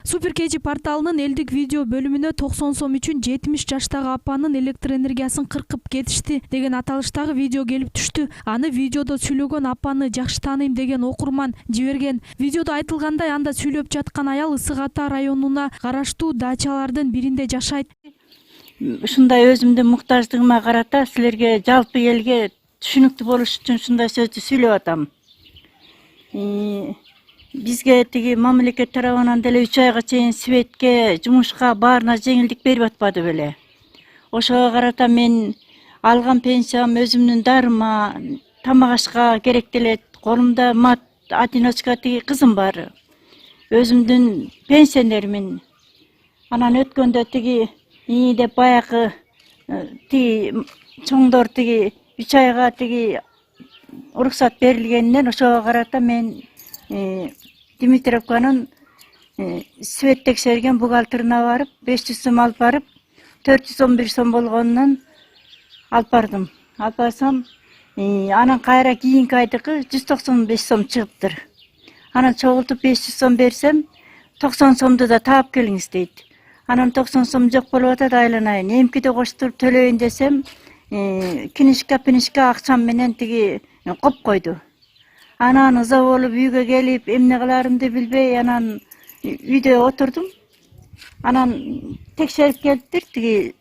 Супер KG порталынын элдик видео бөлүмүнө 90 сом үчүн 70 жаштагы апанын электр энергиясын кыркып кетишти деген аталыштагы видео келип түштү. Аны видеодо сүйлөгөн апаны жакшы тааныйм деген окурман жиберген. Видеодо айтылгандай, анда сүйлөп жаткан аял Ысык Ата районуна караштуу дачалардын биринде жашайт. Ушундай өзүмдүн муктаждыгыма карата силерге, жалпы элге түшүнүктүү болуш үчүн ушундай сөздү сүйлөп атам. Бизге тиги мамлекет тарабынан деле 3 айга чейин светке, жумушка баарына жеңилдик берип атпады беле. Ошого карата мен алган пенсиям өзүмдүн дарыма, тамак ашка керектелет. Колумда мат, одиночка тиги кызым бар. Өзүмдүн пенсионермин. Анан өткөндө тиги деп баягы тиги чоңдор тиги 3 айга тиги уруксат берилгенинен ошого карата мен Димитровканын свет текшерген бухгалтерине барып, 500 сом алып барып, 411 сом болгонунан алып бардым. Алып барсам, анан кайра кийинки айдыкы 195 сом чыгыптыр. Анан чогултуп 500 сом берсем, 90 сомду да таап келиңиз дейт. Анан 90 сом жок болуп атат, айланайын. Эмкиде коштуруп төлөйүн десем, кинишка акчам менен тиги коп койду. Анан ыза болуп үйгө келип, эмне кыларымды билбей, анан үйдө отурдум. Анан текшерип келиптир тиги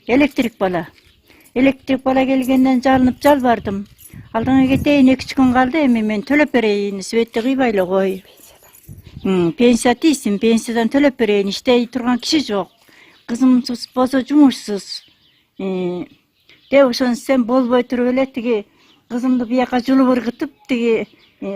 электрик бала. Электрик бала келгенден жалынып жалбардым. Алдыңа кетейин, 2 күн калды, эми мен төлөп берейин, светти кыйбай эле кой. Пенсия тийсин, пенсиядан төлөп берейин, иштей турган киши жок. Кызымсыз болсо жумушсуз. Деп ошентсем болбой туруп эле тиги кызымды бияка жулуп ыргытып, тиги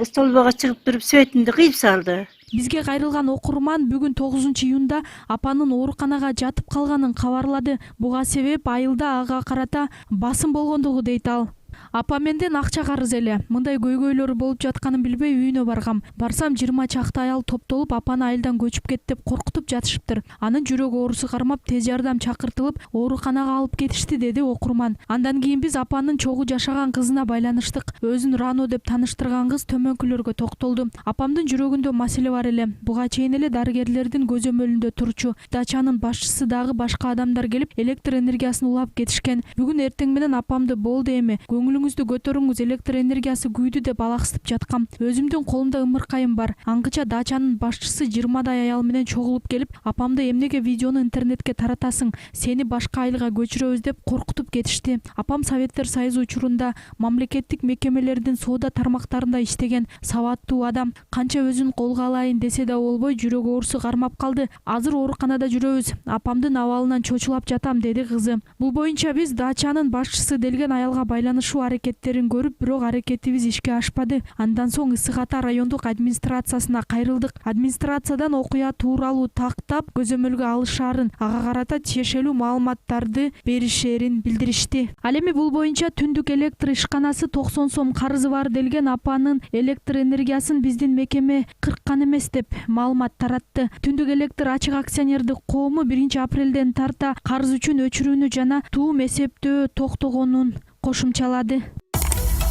столбого чыгып туруп светимди кыйып салды. Бизге кайрылган окурман бүгүн 9-июнда апанын ооруканага жатып калганын кабарлады. Буга себеп айылда ага карата басым болгондугу дейт ал. Апа менден акча карыз эле. Мындай көйгөйлөр болуп жатканын билбей үйүнө баргам. Барсам 20 чакты аял топтолуп апаны айылдан көчүп кет деп коркутуп жатышыптыр. Анын жүрөк оорусу кармап тез жардам чакыртылып, ооруканага алып кетишти, деди окурман. Андан кийин биз апанын чогуу жашаган кызына байланыштык. Өзүн Рано деп тааныштырган кыз төмөнкүлөргө токтолду. Апамдын жүрөгүндө маселе бар эле. Буга чейин эле дарыгерлердин көзөмөлүндө турчу. Дачанын башчысы дагы башка адамдар келип электр энергиясын улап кетишкен. Бүгүн эртең менен апамды болду эми, көңүлүңүздү көтөрүңүз, электр энергиясы күйдү деп алаксытып жаткам. Өзүмдүн колумда ымыркайым бар. Аңгыча дачанын башчысы 20дай аял менен чогулуп келип, апамды эмнеге видеону интернетке таратасың, сени башка айылга көчүрөбүз деп коркутуп кетишти. Апам Советтер Союзу учурунда мамлекеттик мекемелердин соода тармактарында иштеген сабаттуу адам. Канча өзүн колго алайын десе да болбой, жүрөк оорусу кармап калды. Азыр ооруканада жүрөбүз. Апамдын абалынан чочулап жатам, деди кызы. Бул боюнча биз дачанын башчысы делген аялга байланышуу аракеттерин көрүп, бирок аракетибиз ишке ашпады. Андан соң Ысык Ата райондук администрациясына кайрылдык. Администрациядан окуя тууралуу тактап көзөмөлгө алышаарын, ага карата тиешелүү маалыматтарды беришерин билдиришти. Ал эми бул боюнча түндүк электр ишканасы 90 сом карызы бар делген апанын электр энергиясын биздин мекеме кырккан эмес деп маалымат таратты. Түндүк электр ачык акционердик коому 1-апрелден тарта карыз үчүн өчүрүүнү жана туум эсептөө токтогонун кошумчалады.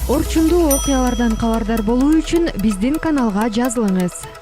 Орчундуу окуялардан кабардар болуу үчүн биздин каналга жазылыңыз.